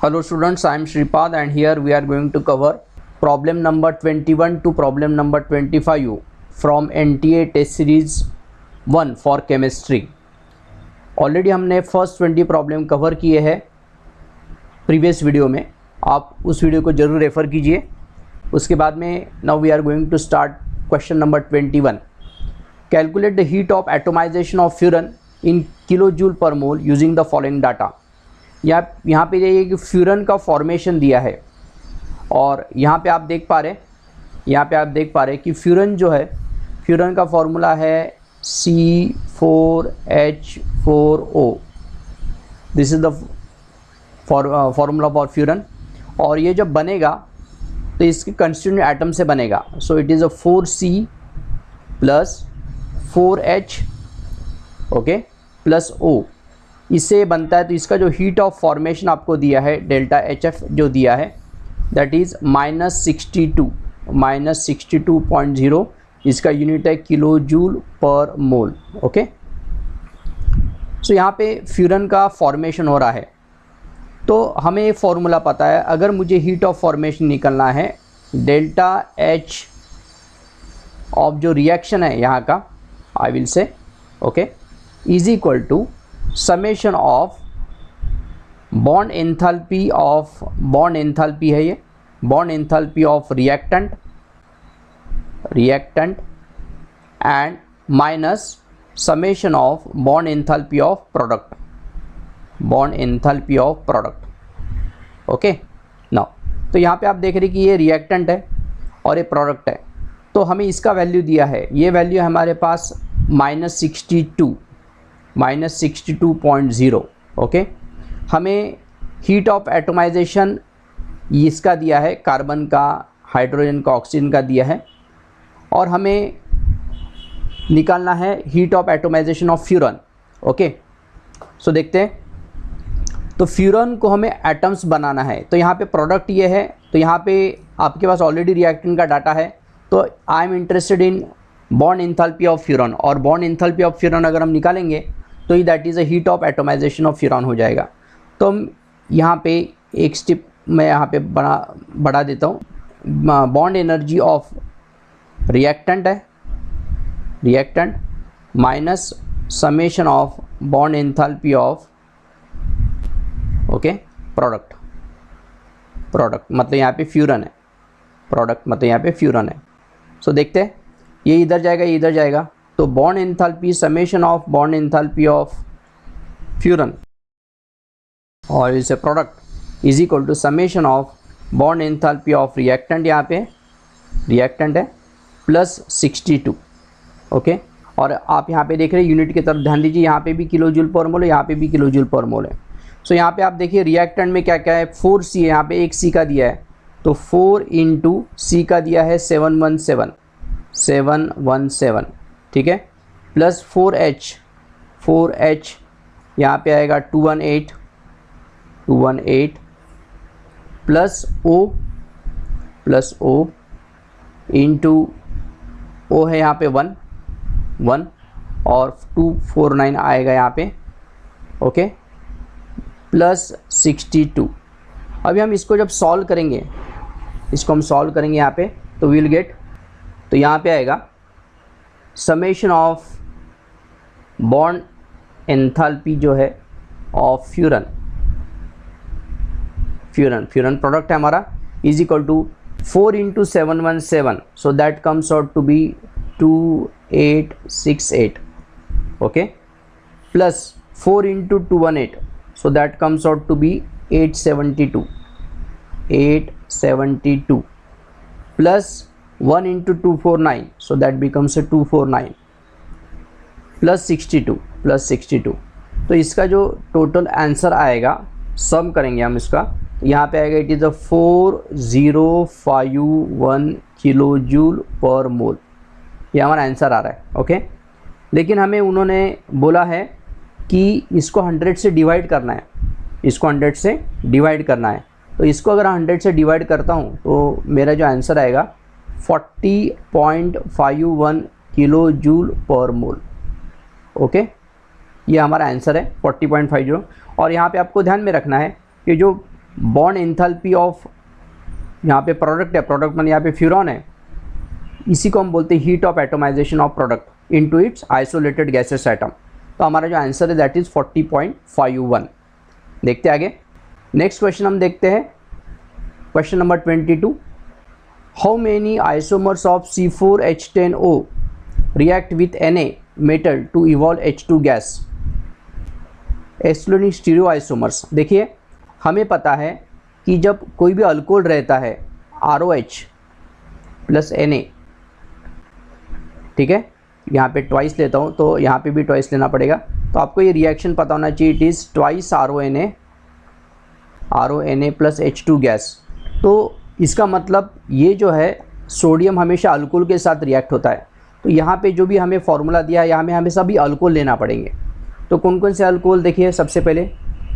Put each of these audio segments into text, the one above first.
Hello students, I am Shripad and here we are going to cover problem number 21 to problem number 25 from NTA test series 1 for chemistry. Already हमने first 20 problem cover किए हैं previous video में, आप उस video को ज़रूर refer कीजिए. उसके बाद में now we are going to start question number 21. Calculate the heat of atomization of furan in kilo joule per mole using the following data. यहाँ पे ये कि फ्यूरन का फॉर्मेशन दिया है और यहाँ पे आप देख पा रहे कि फ्यूरन जो है, फ्यूरन का फॉर्मूला है C4H4O. This is the formula for furan. और ये जब बनेगा तो इसके कंस्टिट्यूएंट एटम से बनेगा. सो it is a 4C plus 4H okay plus O. इससे बनता है. तो इसका जो हीट ऑफ फॉर्मेशन आपको दिया है डेल्टा HF जो दिया है दैट इज़ -62.0. इसका यूनिट है किलो जूल पर मोल. ओके, सो यहाँ पे फ्यूरन का फॉर्मेशन हो रहा है तो हमें ये फॉर्मूला पता है. अगर मुझे हीट ऑफ फॉर्मेशन निकलना है डेल्टा H ऑफ जो रिएक्शन है यहाँ का, I will say okay is equal to summation of bond enthalpy है ये bond enthalpy of reactant and minus summation of bond enthalpy of product okay. Now तो यहाँ पे आप देख रहे कि ये रिएक्टेंट है और ये प्रोडक्ट है. तो हमें इसका वैल्यू दिया है, ये वैल्यू हमारे पास -62.0 ओके. हमें हीट ऑफ एटोमाइजेशन इसका दिया है, कार्बन का, हाइड्रोजन का, ऑक्सीजन का दिया है. और हमें निकालना है heat of atomization of furan. Okay, so देखते हैं. तो फ्यूरन को हमें एटम्स बनाना है. तो यहाँ पे प्रोडक्ट ये है. तो यहाँ पे आपके पास ऑलरेडी रिएक्टेंट का डाटा है. तो I am interested in bond enthalpy of furan. और बॉन्ड एंथैल्पी ऑफ फ्यूरन अगर हम निकालेंगे तो ये that is a heat of atomization of furan हो जाएगा. तो हम यहाँ पे एक स्टेप मैं यहाँ पे बढ़ा देता हूँ. बॉन्ड एनर्जी ऑफ रिएक्टेंट है, reactant minus summation of bond enthalpy of okay product मतलब यहाँ पे फ्यूरन है, प्रोडक्ट मतलब यहाँ पे फ्यूरन है. सो देखते हैं, ये इधर जाएगा, ये इधर जाएगा. तो bond enthalpy summation of bond enthalpy of furan और इसे product is equal to summation of bond enthalpy of reactant, यहाँ पे रिएक्टेंट है, प्लस 62 ओके. और आप यहाँ पे देख रहे हैं यूनिट की तरफ ध्यान दीजिए, यहाँ पे भी किलो जूल पर मोल है, यहाँ पे भी किलो जूल पर मोल है. सो यहाँ पे आप देखिए रिएक्टेंट में क्या क्या है, 4C है, यहाँ पे एक C का दिया है. तो 4 इंटू C का दिया है 717 ठीक है, प्लस 4H यहाँ पे आएगा 218 प्लस O इंटू O है यहाँ पे 1 और 249 आएगा यहाँ पे ओके प्लस 62. अभी हम इसको जब सॉल्व करेंगे, यहाँ पे तो विल गेट, तो यहाँ पे आएगा समेशन ऑफ बॉन्ड एंथैल्पी जो है ऑफ फ्यूरन प्रोडक्ट है हमारा is equal to 4 into 717. So that comes out to be 2868 okay plus 4 into 218. So that comes out to be 872 plus 1 into 249. So that becomes 249 plus 62. तो इसका जो total answer आएगा, सम करेंगे हम इसका, यहाँ पे आएगा it is a 4051 kilo joule per mole. ये हमारा आंसर आ रहा है ओके. लेकिन हमें उन्होंने बोला है कि इसको 100 से डिवाइड करना है, तो इसको अगर 100 से डिवाइड करता हूँ तो मेरा जो आंसर आएगा 40.51 kilo joule per mole okay. ये हमारा आंसर है 40.50. और यहाँ पे आपको ध्यान में रखना है कि जो बॉन्ड एंथैल्पी ऑफ, यहाँ पे प्रोडक्ट है, प्रोडक्ट मतलब यहाँ पे फ्यूरॉन है, इसी को हम बोलते हैं heat of atomization of product into its isolated gases atom. तो हमारा जो आंसर है दैट इज़ 40.51। देखते आगे। नेक्स्ट क्वेश्चन हम देखते हैं, question number 22। How many isomers of C4H10O react with Na metal to evolve H2 gas? Excluding stereo isomers. देखिए हमें पता है कि जब कोई भी अल्कोहल रहता है ROH प्लस Na, ठीक है, यहाँ पे ट्वाइस लेता हूँ तो यहाँ पे भी ट्वाइस लेना पड़ेगा, तो आपको ये रिएक्शन पता होना चाहिए, it is twice RONA plus H2 gas. तो इसका मतलब ये जो है सोडियम हमेशा अल्कोहल के साथ रिएक्ट होता है। तो यहाँ पे जो भी हमें फॉर्मूला दिया है, यहाँ में हमें सभी अल्कोहल लेना पड़ेंगे। तो कौन कौन से अल्कोहल देखिए, सबसे पहले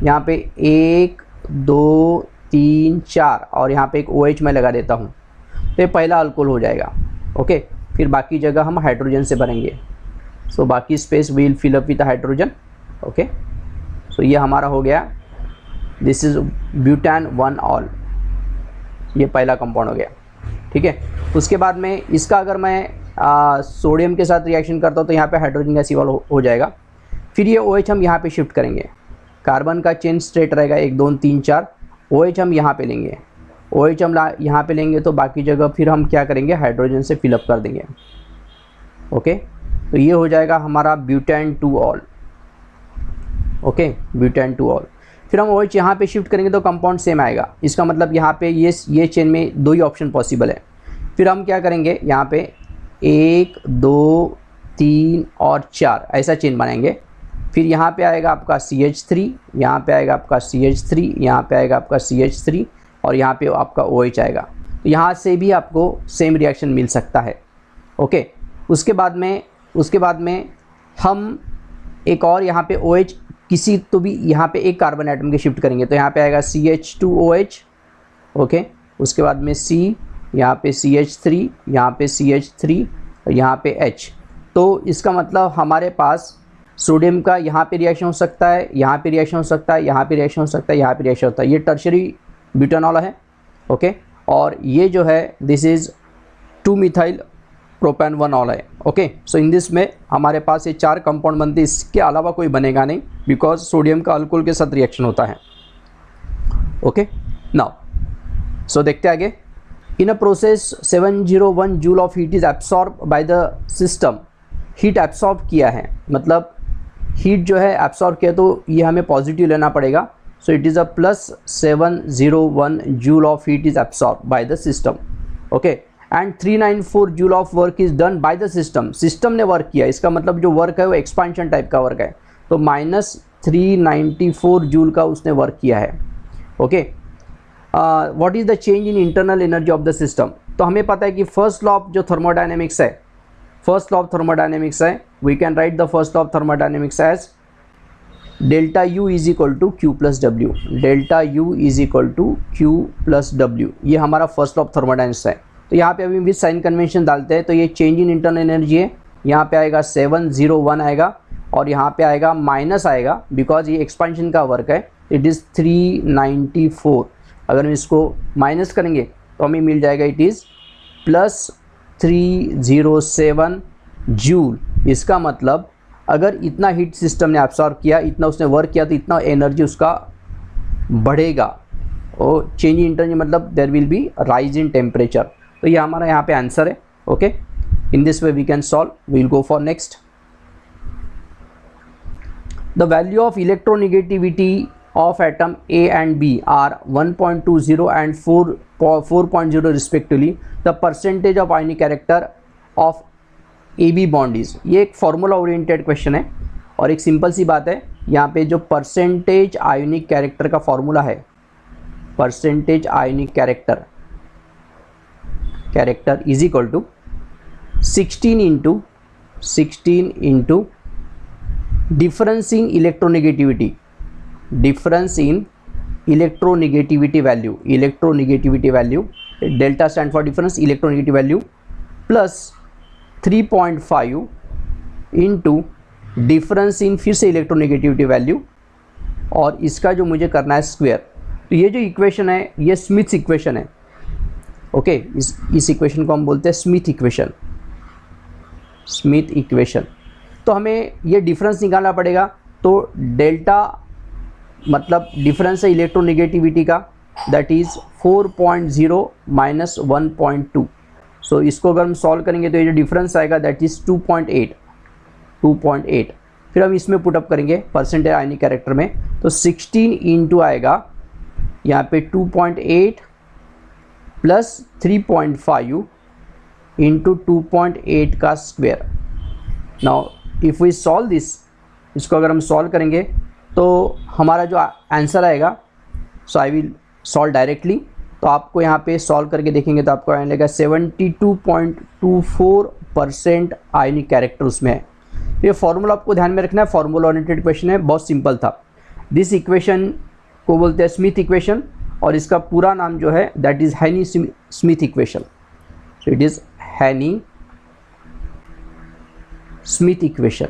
यहाँ पे 1 2 3 4 और यहाँ पे एक OH मैं लगा देता हूँ, तो ये पहला अल्कोहल हो जाएगा। ओके, फिर बाकी जगह हम हाइड्रोजन से भरेंगे, सो बाकी space will fill up with hydrogen. Okay, so ये हमारा हो गया, दिस इज ब्यूटान 1 ऑल, ये पहला कंपाउंड हो गया। ठीक है, उसके बाद में इसका अगर मैं सोडियम के साथ रिएक्शन करता हूँ तो यहाँ पे हाइड्रोजन गैस इवॉल्व हो जाएगा। फिर ये OH हम यहाँ पे शिफ्ट करेंगे, कार्बन का चेन स्ट्रेट रहेगा 1 2 3 4, OH हम यहाँ पे लेंगे, OH हम यहाँ पे लेंगे, तो बाकी जगह फिर हम क्या करेंगे, हाइड्रोजन से फिलअप कर देंगे। ओके, तो ये हो जाएगा हमारा butan 2 ol. Okay, butan 2 ol. फिर हम OH यहाँ पे शिफ्ट करेंगे तो कंपाउंड सेम आएगा, इसका मतलब यहाँ पे ये चेन में 2 ही ऑप्शन पॉसिबल है। फिर हम क्या करेंगे, यहाँ पे 1 2 3 और 4 ऐसा चेन बनाएंगे। फिर यहाँ पे आएगा आपका CH3, यहाँ पे आएगा आपका CH3, यहाँ पे आएगा आपका CH3 और यहाँ पे आपका OH आएगा। तो यहाँ से भी आपको सेम रिएक्शन मिल सकता है। ओके, उसके बाद में हम एक और यहाँ पे OH किसी तो भी यहाँ पे एक कार्बन एटम के शिफ्ट करेंगे, तो यहाँ पे आएगा CH2OH। ओके, उसके बाद में C, यहाँ पे CH3, यहाँ पे CH3 और यहाँ पे H। तो इसका मतलब हमारे पास सोडियम का यहाँ पे रिएक्शन हो सकता है, यहाँ पे रिएक्शन हो सकता है, यहाँ पे रिएक्शन हो सकता है, यहाँ पे रिएक्शन होता है। ये टर्शरी ब्यूटानॉल है। ओके, और ये जो है this is 2 methyl propane 1 all है। ओके, सो इन दिस में हमारे पास ये 4 कंपाउंड बनते हैं, इसके अलावा कोई बनेगा नहीं, बिकॉज सोडियम का अल्कोहल के साथ रिएक्शन होता है। ओके, नाउ सो देखते आगे। In a process 701 joule of heat is absorb by the system. Heat absorb किया है, मतलब हीट जो है एब्सॉर्ब किया, तो ये हमें पॉजिटिव लेना पड़ेगा। सो it is a plus 701 joule of heat is absorb by the system. Okay, and 394 joule of work is done by the system. System ने वर्क किया, इसका मतलब जो वर्क है वो एक्सपांशन टाइप का वर्क है, तो माइनस 394 जूल का उसने वर्क किया है। Okay, what is the change in internal energy of the system? तो हमें पता है कि फर्स्ट लॉ ऑफ जो थर्मोडायनेमिक्स है, फर्स्ट लॉ ऑफ थर्मोडायनेमिक्स है, we can write the first law of thermodynamics as delta U is equal to Q plus W। Delta U is equal to Q plus W, ये हमारा first law of thermodynamics है। तो यहाँ पे अभी with sign convention डालते हैं, तो ये चेंज इन इंटरनल एनर्जी है, यहाँ पे आएगा 701 आएगा और यहाँ पे आएगा माइनस आएगा, बिकॉज ये एक्सपेंशन का वर्क है, इट इज़ 394। अगर हम इसको माइनस करेंगे तो हमें मिल जाएगा इट इज़ प्लस 307 जूल। इसका मतलब अगर इतना हीट सिस्टम ने एब्सॉर्ब किया, इतना उसने वर्क किया, तो इतना एनर्जी उसका बढ़ेगा। और चेंज इन इंटरनल मतलब there will be rise in temperature. तो ये हमारा यहाँ पे आंसर है। Okay, in this way we can solve. We will go for next. The value of electronegativity of atom A and B are 1.20 and 4.0 respectively. The percentage of ionic character of AB bond is, ये एक formula oriented question है और एक simple सी बात है। यहाँ पे जो परसेंटेज आयोनिक कैरेक्टर का फॉर्मूला है, percentage ionic character is equal to 16 into difference in electronegativity, difference in electronegativity value, delta stand for difference electronegativity value, plus 3.5 into difference in फिर से electronegativity value, और इसका जो मुझे करना है स्क्वायर, तो ये जो इक्वेशन है ये स्मिथ इक्वेशन है। ओके, इस इक्वेशन को हम बोलते हैं स्मिथ इक्वेशन, स्मिथ इक्वेशन। तो हमें ये डिफरेंस निकालना पड़ेगा। तो डेल्टा मतलब डिफरेंस है इलेक्ट्रोनेगेटिविटी का, दैट इज़ 4.0 माइनस 1.2। सो इसको अगर हम सॉल्व करेंगे तो ये जो डिफरेंस आएगा दैट इज़ 2.8। फिर हम इसमें पुटअप करेंगे परसेंटेज आयनिक कैरेक्टर में, तो 16 इंटू आएगा यहाँ पे 2.8 प्लस 3.5 इंटू 2.8 का square. Now if we solve this, इसको अगर हम सॉल्व करेंगे तो हमारा जो आंसर आएगा, सो आई विल सॉल्व डायरेक्टली। तो आपको यहाँ पे सॉल्व करके देखेंगे तो आपको आएगा 72.24% आयनिक कैरेक्टर उसमें है। ये फॉर्मूला आपको ध्यान में रखना है, फॉर्मूला ओरिएंटेड क्वेश्चन है, बहुत सिंपल था। दिस इक्वेशन को बोलते हैं स्मिथ इक्वेशन, और इसका पूरा नाम जो है that is Hannay Smith equation. So it is Hannay Smith equation,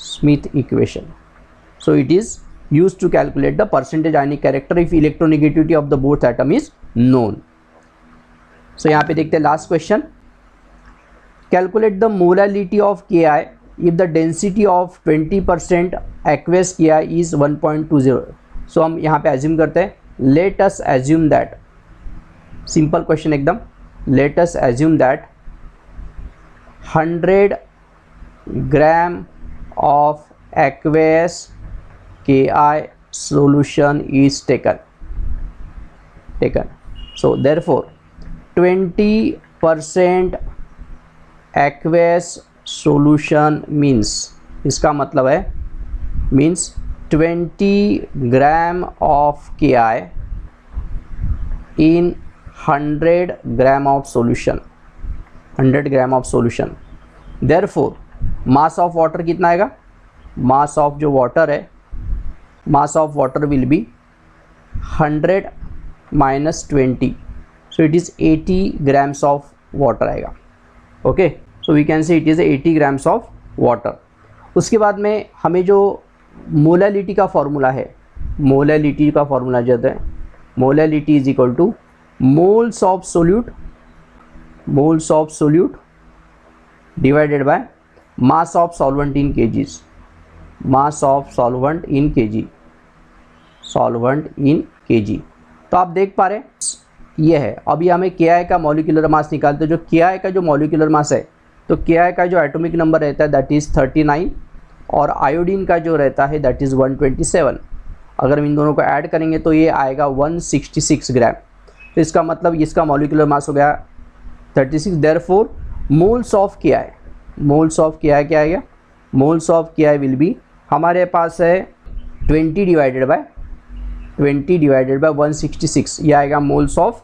Smith equation. So it is used to calculate the percentage ionic character if electronegativity of the both atom is known. So यहाँ पे देखते हैं last question, calculate the molality of Ki if the density of 20% aqueous Ki is 1.20. So हम यहाँ पे assume करते हैं, let us assume that, simple question एकदम, let us assume that 100 gram of aqueous Ki solution is taken. So therefore 20% aqueous solution means, इसका मतलब है means 20 gram of Ki in 100 gram of solution, 100 gram of solution. Therefore mass of water कितना आएगा, mass of जो water है, mass of water will be 100 minus 20, so it is 80 grams of water आएगा। Okay, so we can say it is 80 grams of water. उसके बाद में हमें जो मोलालिटी का फॉर्मूला है, मोलालिटी का फॉर्मूला जो है, molality is equal two moles of solute, moles of solute divided by mass of solvent in KGs, mass of solvent in KG, solvent in KG. तो आप देख पा रहे हैं ये है। अभी हमें KI का मॉलिक्यूलर मास निकालते हैं। जो KI का जो मॉलिक्यूलर मास है, तो KI का जो एटॉमिक नंबर रहता है दैट इज़ 39, और आयोडीन का जो रहता है दैट इज़ 127। अगर हम इन दोनों को ऐड करेंगे तो ये आएगा 166 ग्राम। तो इसका मतलब इसका मॉलिक्यूलर मास हो गया 36। Therefore moles of KI, moles of KI क्या आएगा, moles of KI will be, हमारे पास है 20 डिवाइडेड बाय 166, ये आएगा मोल्स ऑफ,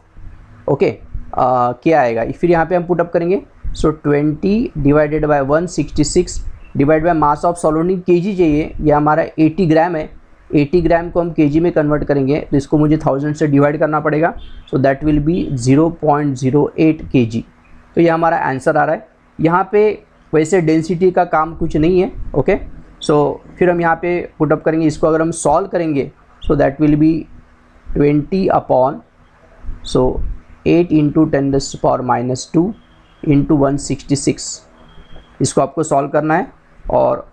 ओके, क्या आएगा, फिर यहाँ पे हम पुटअप करेंगे। सो 20 divided by 166 divide by mass of solvent in KG चाहिए, ये हमारा 80 ग्राम है। 80 ग्राम को हम केजी में कन्वर्ट करेंगे तो इसको मुझे 1000 से डिवाइड करना पड़ेगा, सो दैट विल बी 0.08 kg। तो ये हमारा आंसर आ रहा है। यहाँ पे वैसे डेंसिटी का काम कुछ नहीं है, ओके। सो फिर हम यहाँ पे पुटअप करेंगे, इसको अगर हम सॉल्व करेंगे so that will be 20 upon 8 into 10⁻² into 166। इसको आपको सॉल्व करना है और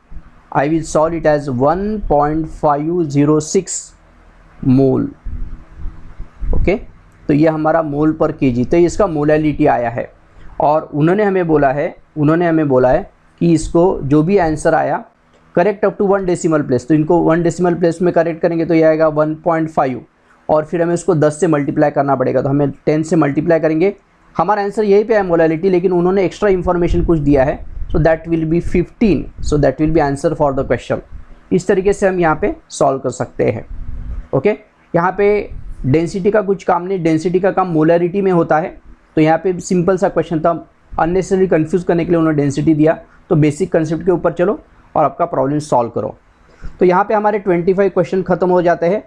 I will solve it as 1.506 mole, okay. तो ये हमारा मोल पर केजी, तो इसका मोलालिटी आया है। और उन्होंने हमें बोला है कि इसको जो भी आंसर आया correct up to 1 decimal place, तो इनको 1 डेसिमल प्लेस में करेक्ट करेंगे तो ये आएगा 1.5, और फिर हमें उसको 10 से मल्टीप्लाई करना पड़ेगा, तो हमें 10 से मल्टीप्लाई करेंगे। हमारा आंसर यही पे है मोलालिटी, लेकिन उन्होंने एक्स्ट्रा इन्फॉर्मेशन कुछ दिया है, सो that will B 15, so that will B answer for the question. इस तरीके से हम यहाँ पे सॉल्व कर सकते हैं, ओके। यहाँ पे डेंसिटी का कुछ काम नहीं, डेंसिटी का काम मोलारिटी में होता है। तो यहाँ पे सिंपल सा क्वेश्चन था, अननेसेसरी कंफ्यूज करने के लिए उन्होंने डेंसिटी दिया। तो बेसिक कंसेप्ट के ऊपर चलो और आपका प्रॉब्लम सॉल्व करो। तो यहाँ पे हमारे 25 क्वेश्चन ख़त्म हो जाते हैं।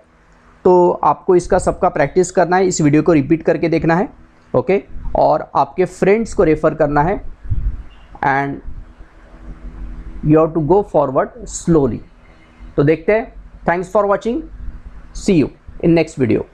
तो आपको इसका सबका प्रैक्टिस करना है, इस वीडियो को रिपीट करके देखना है, ओके, और आपके फ्रेंड्स को रेफ़र करना है, and you have to go forward slowly. तो देखते हैं। Thanks for watching. See you in next video.